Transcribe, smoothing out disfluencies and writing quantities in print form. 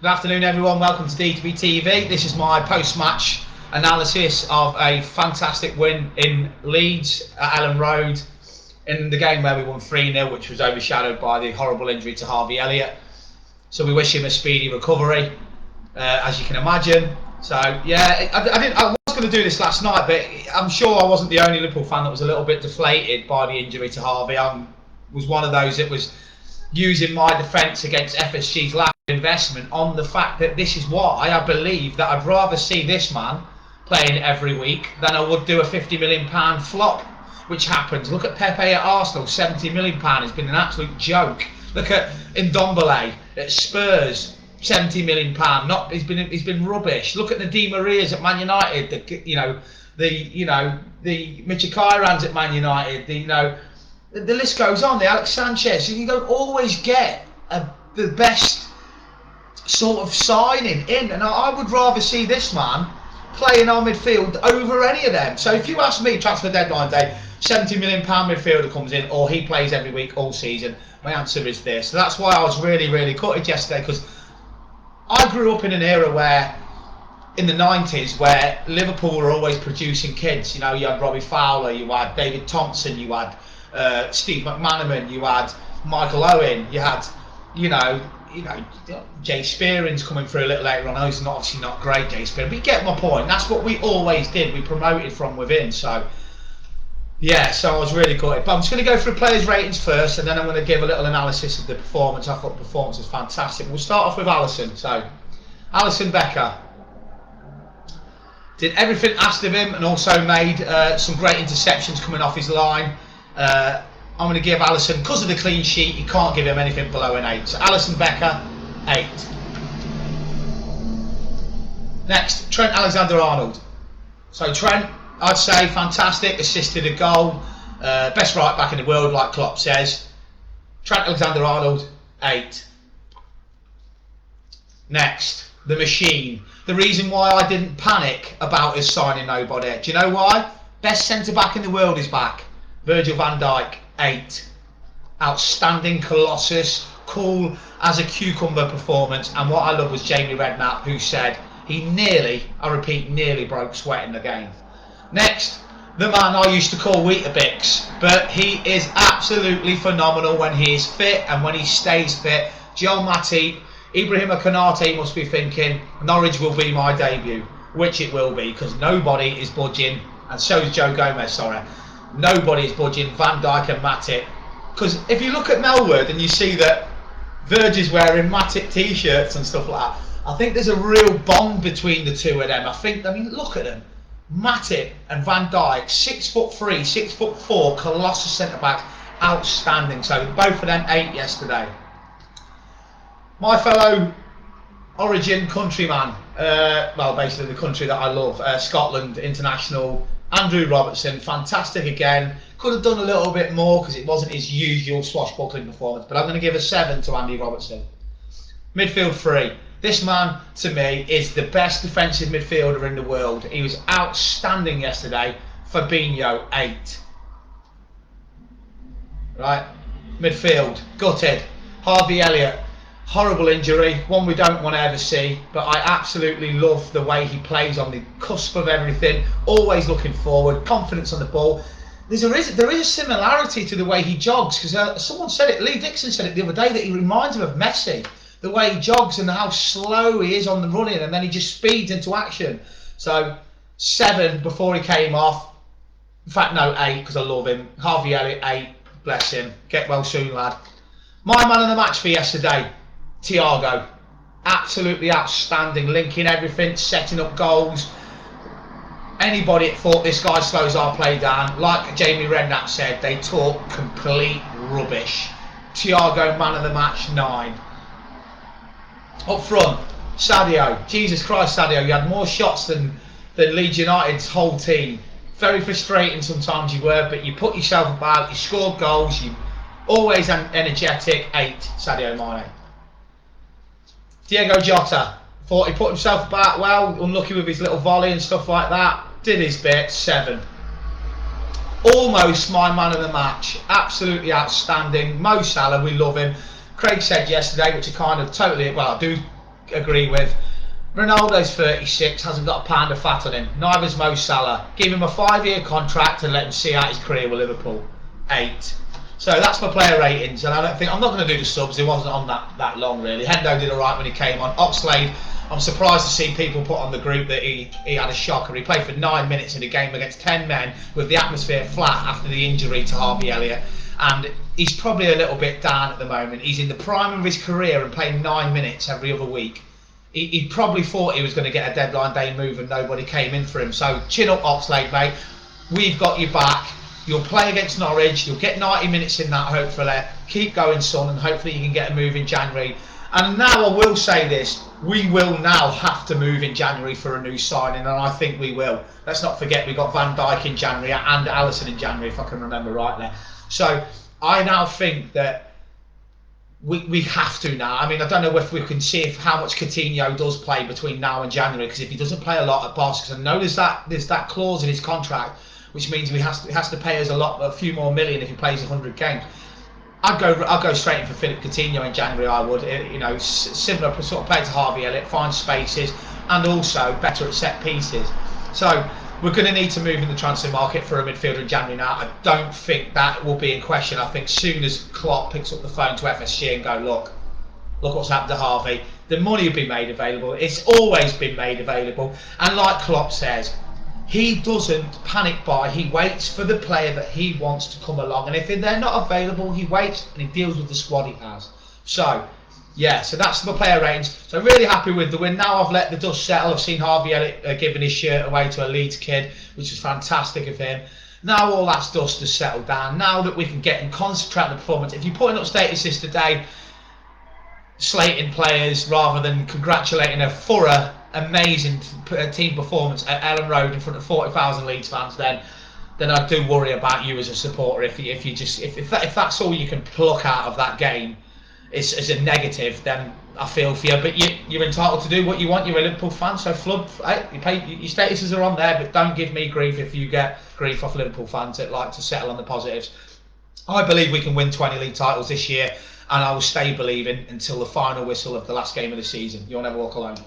Good afternoon, everyone. Welcome to DTBTV. This is my post-match analysis of a fantastic win in Leeds at Ellen Road in the game where we won 3-0, which was overshadowed by the horrible injury to Harvey Elliott. So we wish him a speedy recovery, as you can imagine. So yeah, I was going to do this last night, but I'm sure I wasn't the only Liverpool fan that was a little bit deflated by the injury to Harvey. I was one of those that was using my defence against FSG's lack of investment on the fact that this is why I believe that I'd rather see this man playing every week than I would do a £50 million flop, which happens. Look at Pepe at Arsenal, £70 million. It's been an absolute joke. Look at Ndombele at Spurs, £70 million. He's been rubbish. Look at the Di Marias at Man United. The Mkhitaryan's at Man United. The list goes on. The Alex Sanchez. You don't always get the best sort of signing in, and I would rather see this man playing our midfield over any of them. So if you ask me, transfer deadline day, £70 million midfielder comes in, or he plays every week all season, my answer is this. So that's why I was really gutted yesterday, because I grew up in an era where, in the 90s, where Liverpool were always producing kids. You had Robbie Fowler, you had David Thompson, you had Steve McManaman, you had Michael Owen, you had, Jay Spearing's coming through a little later on. He's obviously not great, Jay Spearing, but you get my point. That's what we always did. We promoted from within. So yeah, so I was really gutted. But I'm just going to go through players' ratings first, and then I'm going to give a little analysis of the performance. I thought the performance was fantastic. We'll start off with Alisson. So Alisson Becker did everything asked of him, and also made some great interceptions coming off his line. I'm going to give Alisson, because of the clean sheet, you can't give him anything below an 8. So Alisson Becker, 8. Next, Trent Alexander-Arnold. So Trent, I'd say fantastic, assisted a goal, best right back in the world, like Klopp says. Trent Alexander-Arnold, 8. Next, the machine. The reason why I didn't panic about us signing nobody. Do you know why? Best centre back in the world is back. Virgil van Dijk, 8. Outstanding colossus, cool as a cucumber performance. And what I love was Jamie Redknapp, who said he nearly, I repeat, nearly broke sweat in the game. Next, the man I used to call Weetabix, but he is absolutely phenomenal when he is fit and when he stays fit. Joel Matip, Ibrahima Konate must be thinking, Norwich will be my debut, which it will be, because nobody is budging, and so is Joe Gomez, sorry. Nobody is budging Van Dijk and Matip. Because if you look at Melwood and you see that Verge is wearing Matip t-shirts and stuff like that, I think there's a real bond between the two of them. I mean, look at them. Matip and Van Dijk, 6'3", 6'4", colossal centre-backs, outstanding. So both of them 8 yesterday. My fellow Origin countryman, well, basically the country that I love, Scotland international, Andrew Robertson, fantastic again. Could have done a little bit more because it wasn't his usual swashbuckling performance, but I'm going to give a 7 to Andy Robertson. Midfield 3. This man, to me, is the best defensive midfielder in the world. He was outstanding yesterday. Fabinho, 8. Right? Midfield, gutted. Harvey Elliott, horrible injury, one we don't want to ever see, but I absolutely love the way he plays on the cusp of everything, always looking forward, confidence on the ball. There is a similarity to the way he jogs, because someone said it, Lee Dixon said it the other day, that he reminds him of Messi, the way he jogs and how slow he is on the running, and then he just speeds into action. So 7 before he came off. In fact, no, 8, because I love him. Harvey Elliott, 8, bless him. Get well soon, lad. My man of the match for yesterday, Thiago, absolutely outstanding, linking everything, setting up goals. Anybody that thought this guy slows our play down, like Jamie Redknapp said, they talk complete rubbish. Thiago, man of the match, 9. Up front, Sadio, Jesus Christ, Sadio, you had more shots than Leeds United's whole team. Very frustrating sometimes you were, but you put yourself about, you scored goals, you always energetic. 8, Sadio Mane. Diego Jota, thought he put himself about well, unlucky with his little volley and stuff like that. Did his bit, 7. Almost my man of the match, absolutely outstanding. Mo Salah, we love him. Craig said yesterday, which I kind of totally, well, I do agree with. Ronaldo's 36, hasn't got a pound of fat on him. Neither's Mo Salah. Give him a 5-year contract and let him see out his career with Liverpool. 8. So that's my player ratings, and I'm not going to do the subs. It wasn't on that long really. Hendo did alright when he came on. Oxlade, I'm surprised to see people put on the group that he had a shocker. He played for 9 minutes in a game against 10 men with the atmosphere flat after the injury to Harvey Elliott, and he's probably a little bit down at the moment. He's in the prime of his career and playing 9 minutes every other week. He probably thought he was going to get a deadline day move and nobody came in for him. So chin up, Oxlade, mate. We've got you back. You'll play against Norwich. You'll get 90 minutes in that, hopefully. Keep going, son, and hopefully you can get a move in January. And now I will say this. We will now have to move in January for a new signing, and I think we will. Let's not forget we got Van Dijk in January and Alisson in January, if I can remember rightly. So I now think that we have to now. I mean, I don't know if we can see how much Coutinho does play between now and January, because if he doesn't play a lot at Barca, because I know there's that clause in his contract, which means he has to pay us a few more million if he plays 100 games. I'd go straight in for Philip Coutinho in January. I would, similar sort of play to Harvey Elliott, find spaces, and also better at set pieces. So we're going to need to move in the transfer market for a midfielder in January now. I don't think that will be in question. I think soon as Klopp picks up the phone to FSG and go, look what's happened to Harvey, the money will be made available. It's always been made available, and like Klopp says, he doesn't panic buy. He waits for the player that he wants to come along, and if they're not available, he waits and he deals with the squad he has. So yeah, so that's the player ratings. So really happy with the win. Now I've let the dust settle. I've seen Harvey Elliott giving his shirt away to a Leeds kid, which was fantastic of him. Now all that dust has settled down. Now that we can get and concentrate on the performance. If you're putting up statuses today, slating players rather than congratulating a thorough, amazing team performance at Ellen Road in front of 40,000 Leeds fans, then I do worry about you as a supporter. If that's all you can pluck out of that game is a negative, then I feel for you. But you're entitled to do what you want. You're a Liverpool fan, so flub. Your statuses are on there, but don't give me grief if you get grief off Liverpool fans that like to settle on the positives. I believe we can win 20 league titles this year, and I will stay believing until the final whistle of the last game of the season. You'll never walk alone.